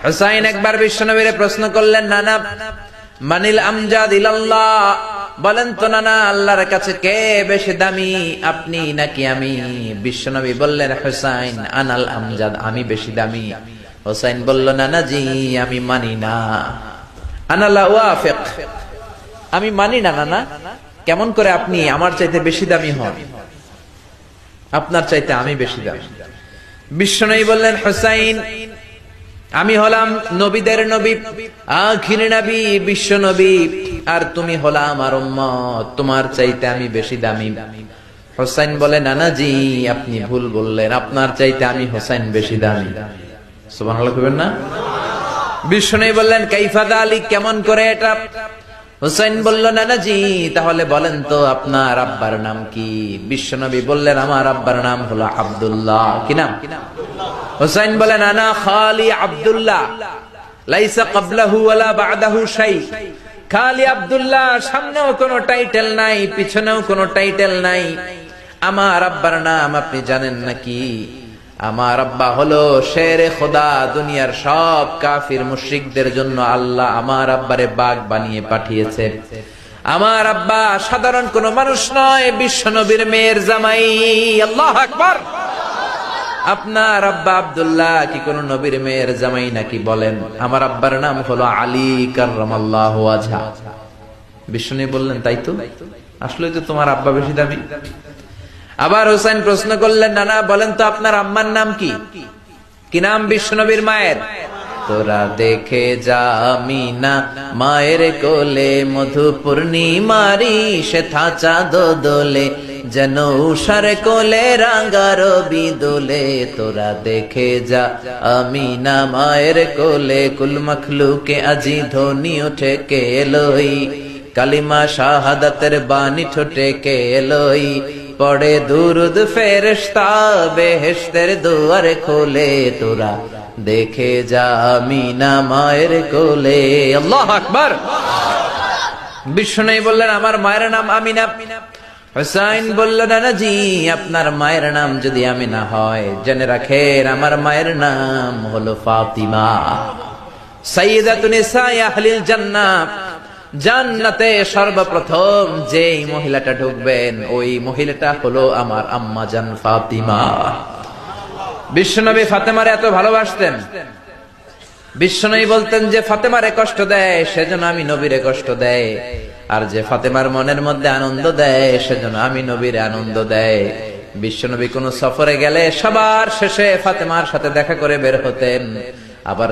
হুসাইন একবার বিশ্বনবীরে প্রশ্ন করলেন, নানা মানিল আমজাদ ইলাল্লাহ, বলেন তো নানা আল্লাহর কাছে কে বেশি দামি, আপনি নাকি আমি? বিশ্বনবী বললেন, হুসাইন আনাল আমজাদ, আমি বেশি দামি। হুসাইন বলল, নানা জি আমি মানি না, আনা লা ওয়াফিক, আমি মানি না নানা। কেমন করে আপনি আমার চাইতে বেশি দামি হন? আপনার চাইতে আমি বেশি দামি। বিশ্বনবী বললেন, হুসাইন আমি হলাম নবীদের নবী, আখির নবী, বিশ্ব নবী, আর তুমি হলা আমার উম্মত, তোমার চাইতে আমি বেশি দামি। হুসাইন বলে, নানা জি আপনি ভুল বললেন, আপনার চাইতে আমি হুসাইন বেশি দামি। সুবহানাল্লাহ কইবেন না? বিশ্বনবী বললেন, কাইফা যালিক, কেমন করে এটা? হুসাইন বলল, নানা জি তাহলে বলেন তো আপনার আব্বার নাম কি? বিশ্বনবী বললেন, আমার আব্বার নাম হলো আব্দুল্লাহ। কি নাম? হুসাইন বলেন, আনা খালি আব্দুল্লাহ, লাইসা ক্বাবলাহু ওয়ালা বা'দাহু শাই। খালি আব্দুল্লাহ, সামনেও কোনো টাইটেল নাই, পিছনেও কোনো টাইটেল নাই। আমার আব্বার নাম আপনি জানেন নাকি? আমার আব্বা হলো শেরে খোদা, দুনিয়ার সব কাফির মুশরিকদের জন্য আল্লাহ আমার আব্বারে বাগ বানিয়ে পাঠিয়েছে। আমার আব্বা সাধারণ কোন মানুষ নয়, বিশ্ব নবীর মেয়ের জামাই। আল্লাহু আকবার। আপনার আব্বা আব্দুল্লাহ কি কোন নবীর মেয়ের জামাই নাকি? বলেন, আমার আব্বার নাম হলো আলী কাররামাল্লাহু ওয়াজহা। বিশ্বনবী বললেন, তাই তো, আসলে তো তোমার আব্বা বেশি দামি। আবার হুসাইন প্রশ্ন করলেন, নানা বলেন তো আপনার আম্মার নাম কি? কি নাম বিশ্বনবীর মায়ের? তোরা দেখে যা আমিনা মায়ের কোলে, মধু পূর্ণিমারি সেথা চাঁদ দোলে, যেন উষার কোলে রাঙা রবি দোলে। তোরা দেখে যা আমিনা মায়ের কোলে, কুল মখলুকে আজি ধ্বনি ওঠে কে এলোই, কালিমা শাহাদাতের বাণী ঠোঁটে কে এলোই, পড়ে দুরুদ ফেরেশতা বেহেশতের দুয়ার খোলে। তোরা দেখে যা আমিনা মায়ের কোলে। আল্লাহু আকবার। বিশ্বনবী বললেন, আমার মায়ের নাম আমিনা। হুসাইন বলল, নানা জি আপনার মায়ের নাম যদি আমিনা হয়, জেনে রাখেন আমার মায়ের নাম হলো ফাতিমা, সাইয়্যিদাতুন নিসাই আহলিল জান্নাহ। জান্নাতে সর্বপ্রথম যেই মহিলাটা ঢুকবেন, ওই মহিলাটা হলো আমার আম্মা জান ফাতিমা। বিশ্বনবী ফাতেমারে এত ভালোবাসতেন, বিশ্বনবী বলতেন যে ফাতেমারে কষ্ট দেয় সেজন্য আমি নবীরে কষ্ট দেয়, আর যে ফাতেমার মনের মধ্যে আনন্দ দেয় সেজন্য আমি নবীরে আনন্দ দেয়। বিশ্বনবী কোন সফরে গেলে সবার শেষে ফাতেমার সাথে দেখা করে বের হতেন।